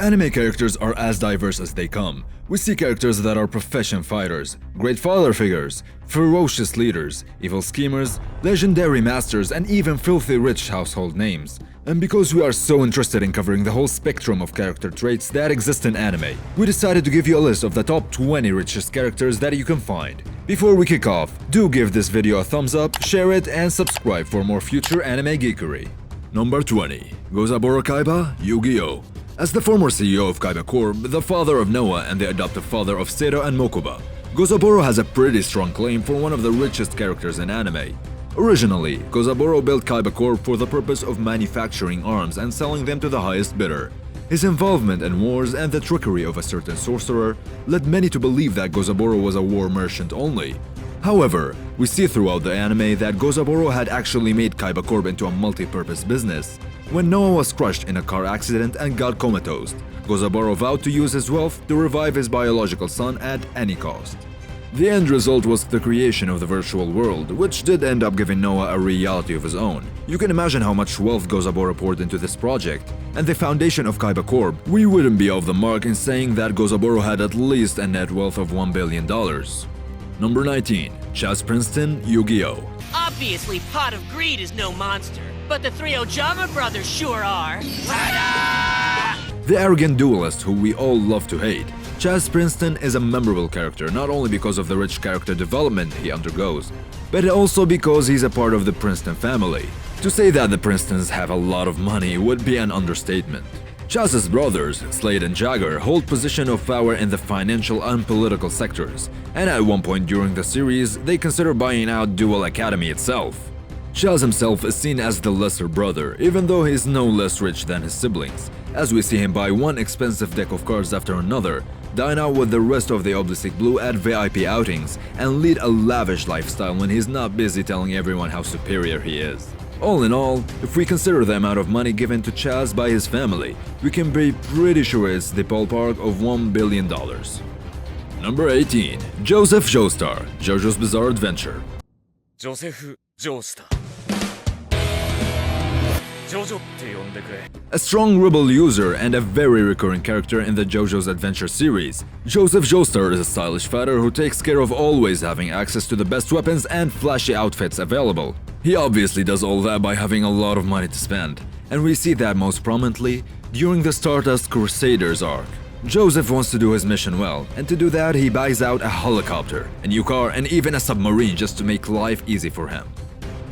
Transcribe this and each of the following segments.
Anime characters are as diverse as they come. We see characters that are professional fighters, great father figures, ferocious leaders, evil schemers, legendary masters, and even filthy rich household names. And because we are so interested in covering the whole spectrum of character traits that exist in anime, we decided to give you a list of the top 20 richest characters that you can find. Before we kick off, do give this video a thumbs up, share it, and subscribe for more future anime geekery. Number 20. Gozaburo Kaiba, Yu-Gi-Oh! As the former CEO of Kaiba Corp, the father of Noah and the adoptive father of Seto and Mokuba, Gozaburo has a pretty strong claim for one of the richest characters in anime. Originally, Gozaburo built Kaiba Corp for the purpose of manufacturing arms and selling them to the highest bidder. His involvement in wars and the trickery of a certain sorcerer led many to believe that Gozaburo was a war merchant only. However, we see throughout the anime that Gozaburo had actually made Kaiba Corp into a multi-purpose business. When Noah was crushed in a car accident and got comatose, Gozaburo vowed to use his wealth to revive his biological son at any cost. The end result was the creation of the virtual world, which did end up giving Noah a reality of his own. You can imagine how much wealth Gozaburo poured into this project. And the foundation of Kaiba Corp, we wouldn't be off the mark in saying that Gozaburo had at least a net wealth of $1 billion. Number 19. Chaz Princeton, Yu-Gi-Oh! Obviously, Pot of Greed is no monster, but the three Ojama brothers sure are. The arrogant duelist who we all love to hate, Chaz Princeton is a memorable character not only because of the rich character development he undergoes, but also because he's a part of the Princeton family. To say that the Princetons have a lot of money would be an understatement. Chaz's brothers, Slade and Jagger, hold position of power in the financial and political sectors, and at one point during the series, they consider buying out Duel Academy itself. Chaz himself is seen as the lesser brother, even though he is no less rich than his siblings, as we see him buy one expensive deck of cards after another, dine out with the rest of the Obelisk Blue at VIP outings, and lead a lavish lifestyle when he's not busy telling everyone how superior he is. All in all, if we consider the amount of money given to Chaz by his family, we can be pretty sure it's the ballpark of $1 billion. Number 18. Joseph Joestar, JoJo's Bizarre Adventure. Joseph Joestar. JoJo って呼んでくれ. A strong rebel user and a very recurring character in the JoJo's Adventure series, Joseph Joestar is a stylish fighter who takes care of always having access to the best weapons and flashy outfits available. He obviously does all that by having a lot of money to spend, and we see that most prominently during the Stardust Crusaders arc. Joseph wants to do his mission well, and to do that he buys out a helicopter, a new car, and even a submarine just to make life easy for him.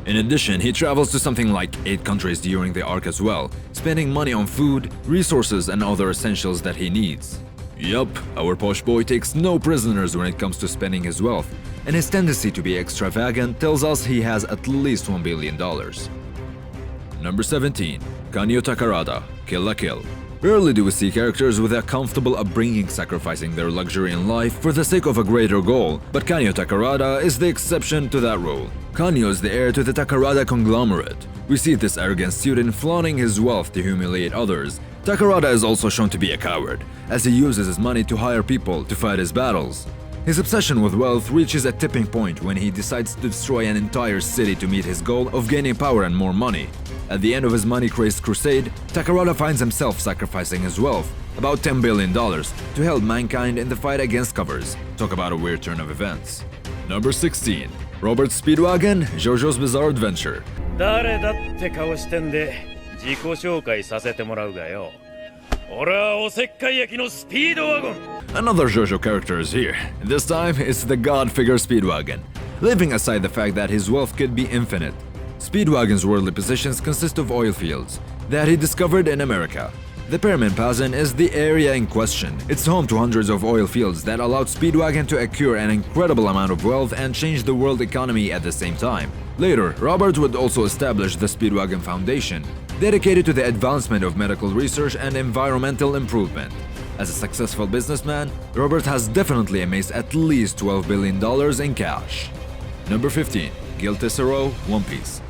In addition, he travels to something like 8 countries during the arc as well, spending money on food, resources, and other essentials that he needs. Yup, our posh boy takes no prisoners when it comes to spending his wealth, and his tendency to be extravagant tells us he has at least $1 billion. Number 17. Kanyo Takarada, Kill la Kill. Rarely do we see characters with a comfortable upbringing sacrificing their luxury in life for the sake of a greater goal, but Kanyo Takarada is the exception to that rule. Kanyo is the heir to the Takarada conglomerate. We see this arrogant student flaunting his wealth to humiliate others. Takarada is also shown to be a coward, as he uses his money to hire people to fight his battles. His obsession with wealth reaches a tipping point when he decides to destroy an entire city to meet his goal of gaining power and more money. At the end of his money-crazed crusade, Takarada finds himself sacrificing his wealth, about $10 billion, to help mankind in the fight against covers. Talk about a weird turn of events. Number 16. Robert Speedwagon, JoJo's Bizarre Adventure. 誰だって顔してんで自己紹介させてもらうがよ。俺はおせっかい焼きのスピードワゴン。 Another JoJo character is here. This time, it's the god figure Speedwagon. Leaving aside the fact that his wealth could be infinite, Speedwagon's worldly possessions consist of oil fields that he discovered in America. The Pyramid Basin is the area in question. It's home to hundreds of oil fields that allowed Speedwagon to accrue an incredible amount of wealth and change the world economy at the same time. Later, Robert would also establish the Speedwagon Foundation, dedicated to the advancement of medical research and environmental improvement. As a successful businessman, Robert has definitely amassed at least $12 billion in cash. Number 15. Gil Tesoro, One Piece.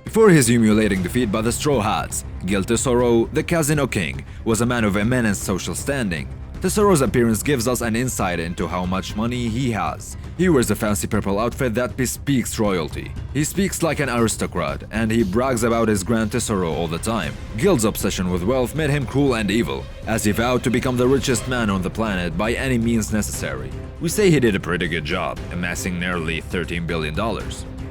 Before his humiliating defeat by the Straw Hats, Gil Tesoro, the Casino King, was a man of immense social standing. Tesoro's appearance gives us an insight into how much money he has. He wears a fancy purple outfit that bespeaks royalty. He speaks like an aristocrat, and he brags about his Grand Tesoro all the time. Gil's obsession with wealth made him cruel and evil, as he vowed to become the richest man on the planet by any means necessary. We say he did a pretty good job, amassing nearly $13 billion.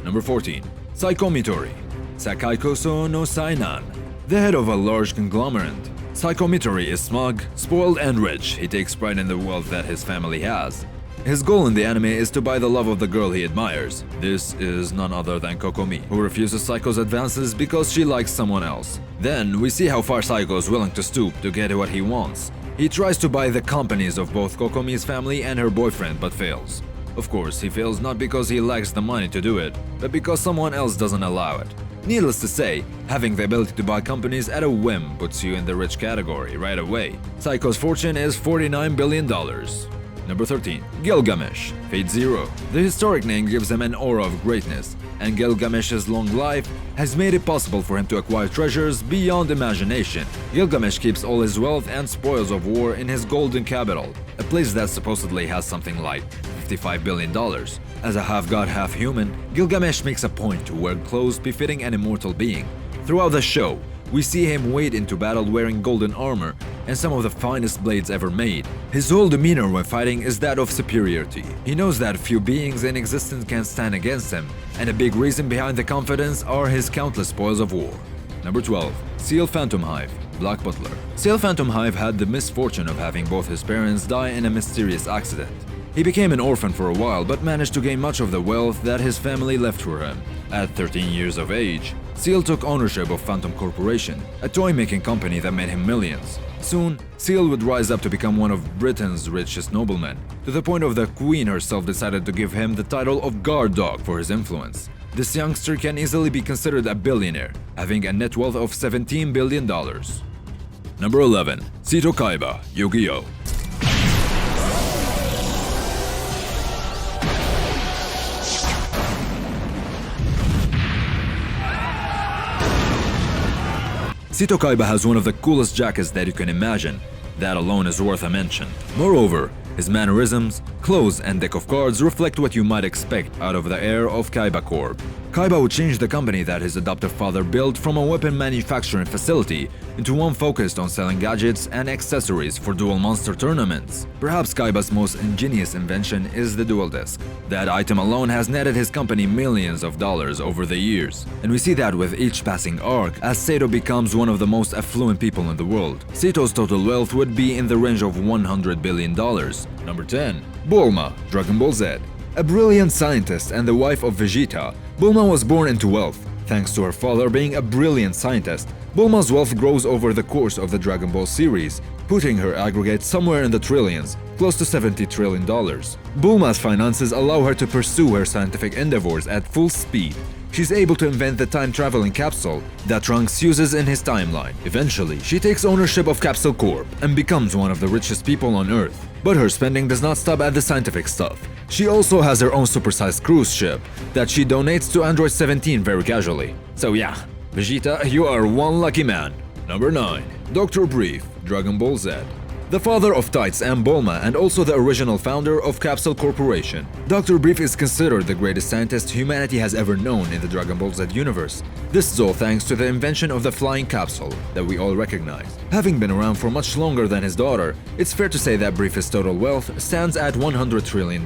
Number 14. Saiko Mitori, Sakaikoso no Sainan. The head of a large conglomerate, Saiko Mitori is smug, spoiled and rich. He takes pride in the wealth that his family has. His goal in the anime is to buy the love of the girl he admires. This is none other than Kokomi, who refuses Saiko's advances because she likes someone else. Then we see how far Saiko is willing to stoop to get what he wants. He tries to buy the companies of both Kokomi's family and her boyfriend, but fails. Of course, he fails not because he lacks the money to do it, but because someone else doesn't allow it. Needless to say, having the ability to buy companies at a whim puts you in the rich category right away. Saiko's fortune is $49 billion. Number 13. Gilgamesh, Fate Zero. The historic name gives him an aura of greatness, and Gilgamesh's long life has made it possible for him to acquire treasures beyond imagination. Gilgamesh keeps all his wealth and spoils of war in his golden capital, a place that supposedly has something like $55 billion. As a half-god, half-human, Gilgamesh makes a point to wear clothes befitting an immortal being. Throughout the show, we see him wade into battle wearing golden armor and some of the finest blades ever made. His whole demeanor when fighting is that of superiority. He knows that few beings in existence can stand against him, and a big reason behind the confidence are his countless spoils of war. Number 12. Seal Phantom Hive, Black Butler. Seal Phantom Hive had the misfortune of having both his parents die in a mysterious accident. He became an orphan for a while, but managed to gain much of the wealth that his family left for him. At 13 years of age, Seal took ownership of Phantom Corporation, a toy-making company that made him millions. Soon, Seal would rise up to become one of Britain's richest noblemen, to the point of the Queen herself decided to give him the title of Guard Dog for his influence. This youngster can easily be considered a billionaire, having a net wealth of $17 billion. Number 11. Sito Kaiba, Yu-Gi-Oh! Sito Kaiba has one of the coolest jackets that you can imagine. That alone is worth a mention. Moreover, his mannerisms, clothes, and deck of cards reflect what you might expect out of the heir of Kaiba Corp. Kaiba would change the company that his adoptive father built from a weapon manufacturing facility into one focused on selling gadgets and accessories for duel monster tournaments. Perhaps Kaiba's most ingenious invention is the duel disc. That item alone has netted his company millions of dollars over the years, and we see that with each passing arc as Sato becomes one of the most affluent people in the world. Sato's total wealth would be in the range of $100 billion. Number 10. Bulma, Dragon Ball Z. A brilliant scientist and the wife of Vegeta, Bulma was born into wealth. Thanks to her father being a brilliant scientist, Bulma's wealth grows over the course of the Dragon Ball series, putting her aggregate somewhere in the trillions, close to $70 trillion. Bulma's finances allow her to pursue her scientific endeavors at full speed. She's able to invent the time-traveling capsule that Trunks uses in his timeline. Eventually, she takes ownership of Capsule Corp and becomes one of the richest people on Earth. But her spending does not stop at the scientific stuff. She also has her own supersized cruise ship that she donates to Android 17 very casually. So yeah, Vegeta, you are one lucky man. Number 9. Dr. Brief, Dragon Ball Z. The father of Tights and Bulma and also the original founder of Capsule Corporation. Dr. Brief is considered the greatest scientist humanity has ever known in the Dragon Ball Z universe. This is all thanks to the invention of the flying capsule that we all recognize. Having been around for much longer than his daughter, it's fair to say that Brief's total wealth stands at $100 trillion.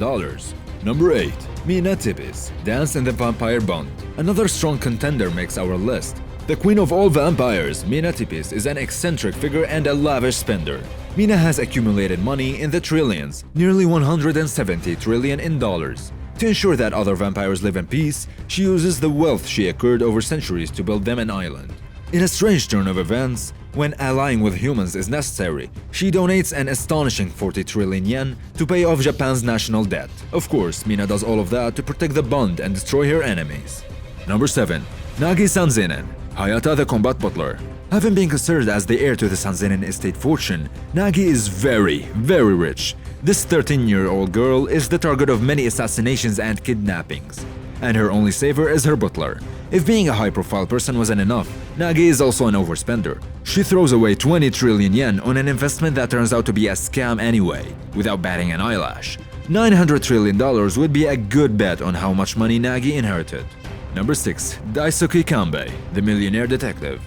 Number 8. Mina Tippis, Dance in the Vampire Bond. Another strong contender makes our list. The queen of all vampires, Mina Tippis is an eccentric figure and a lavish spender. Mina has accumulated money in the trillions, nearly 170 trillion in dollars. To ensure that other vampires live in peace, she uses the wealth she accrued over centuries to build them an island. In a strange turn of events, when allying with humans is necessary, she donates an astonishing 40 trillion yen to pay off Japan's national debt. Of course, Mina does all of that to protect the bond and destroy her enemies. Number 7. Nagi Sanzenen, Hayata the Combat Butler. Having been considered as the heir to the Sanzenen estate fortune, Nagi is very rich. This 13-year-old girl is the target of many assassinations and kidnappings, and her only savior is her butler. If being a high-profile person wasn't enough, Nagi is also an overspender. She throws away 20 trillion yen on an investment that turns out to be a scam anyway, without batting an eyelash. $900 trillion would be a good bet on how much money Nagi inherited. Number 6. Daisuke Kanbei, the millionaire detective.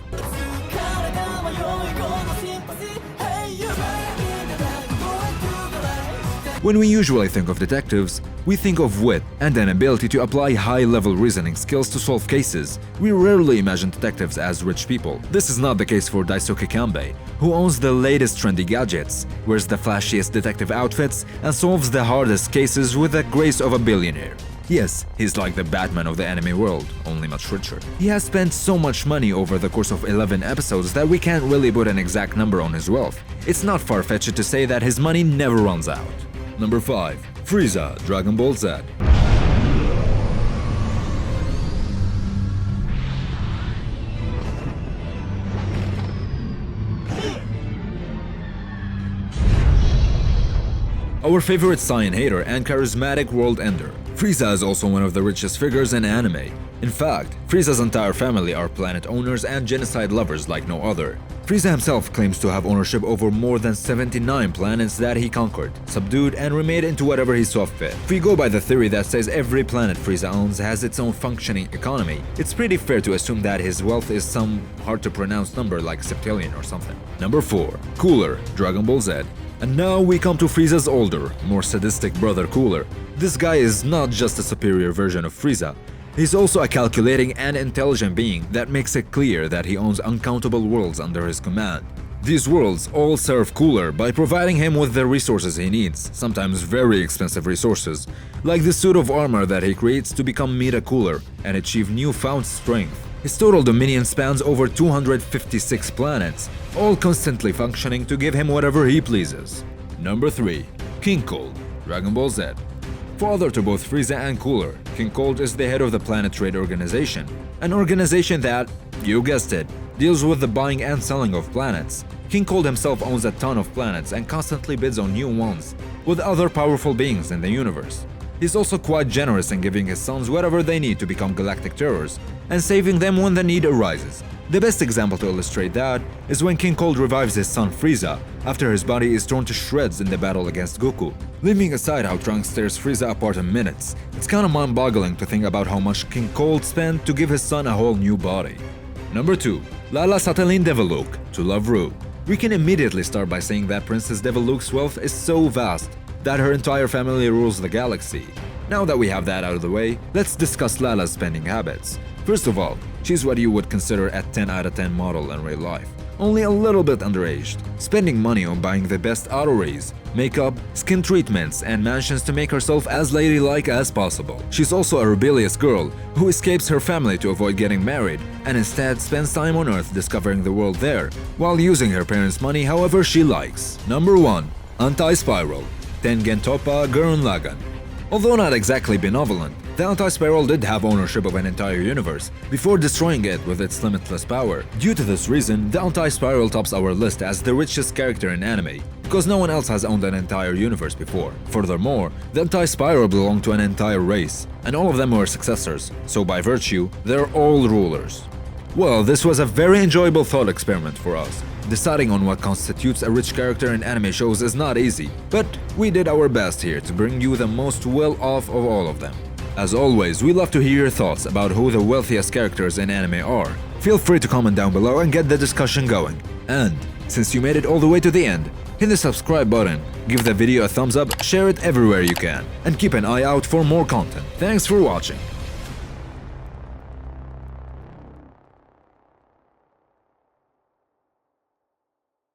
When we usually think of detectives, we think of wit and an ability to apply high-level reasoning skills to solve cases. We rarely imagine detectives as rich people. This is not the case for Daisuke Kanbei, who owns the latest trendy gadgets, wears the flashiest detective outfits, and solves the hardest cases with the grace of a billionaire. Yes, he's like the Batman of the anime world, only much richer. He has spent so much money over the course of 11 episodes that we can't really put an exact number on his wealth. It's not far-fetched to say that his money never runs out. Number 5. Frieza, Dragon Ball Z. Our favorite Saiyan hater and charismatic world ender. Frieza is also one of the richest figures in anime. In fact, Frieza's entire family are planet owners and genocide lovers like no other. Frieza himself claims to have ownership over more than 79 planets that he conquered, subdued, and remade into whatever he saw fit. If we go by the theory that says every planet Frieza owns has its own functioning economy, it's pretty fair to assume that his wealth is some hard-to-pronounce number like septillion or something. Number 4. Cooler, Dragon Ball Z. And now we come to Frieza's older, more sadistic brother Cooler. This guy is not just a superior version of Frieza. He's also a calculating and intelligent being that makes it clear that he owns uncountable worlds under his command. These worlds all serve Cooler by providing him with the resources he needs, sometimes very expensive resources, like the suit of armor that he creates to become Meta Cooler and achieve newfound strength. His total dominion spans over 256 planets, all constantly functioning to give him whatever he pleases. Number 3. King Cold, Dragon Ball Z. Father to both Frieza and Cooler, King Cold is the head of the Planet Trade Organization, an organization that, you guessed it, deals with the buying and selling of planets. King Cold himself owns a ton of planets and constantly bids on new ones, with other powerful beings in the universe. He's also quite generous in giving his sons whatever they need to become galactic terrors, and saving them when the need arises. The best example to illustrate that is when King Cold revives his son Frieza after his body is torn to shreds in the battle against Goku. Leaving aside how Trunks tears Frieza apart in minutes, it's kinda mind-boggling to think about how much King Cold spent to give his son a whole new body. Number 2. Lala Satelline Deviluk, to Love Ru. We can immediately start by saying that Princess Deviluk's wealth is so vast that her entire family rules the galaxy. Now that we have that out of the way, let's discuss Lala's spending habits. First of all, she's what you would consider a 10 out of 10 model in real life, only a little bit underaged, spending money on buying the best auto rays, makeup, skin treatments, and mansions to make herself as ladylike as possible. She's also a rebellious girl who escapes her family to avoid getting married, and instead spends time on Earth discovering the world there, while using her parents' money however she likes. Number 1. Anti-Spiral, Tengen Toppa Gurren Lagann. Although not exactly benevolent, the Anti-Spiral did have ownership of an entire universe before destroying it with its limitless power. Due to this reason, the Anti-Spiral tops our list as the richest character in anime, because no one else has owned an entire universe before. Furthermore, the Anti-Spiral belonged to an entire race, and all of them were successors, so by virtue, they're all rulers. Well, this was a very enjoyable thought experiment for us. Deciding on what constitutes a rich character in anime shows is not easy, but we did our best here to bring you the most well-off of all of them. As always, we love to hear your thoughts about who the wealthiest characters in anime are. Feel free to comment down below and get the discussion going. And, since you made it all the way to the end, hit the subscribe button, give the video a thumbs up, share it everywhere you can, and keep an eye out for more content. Thanks for watching.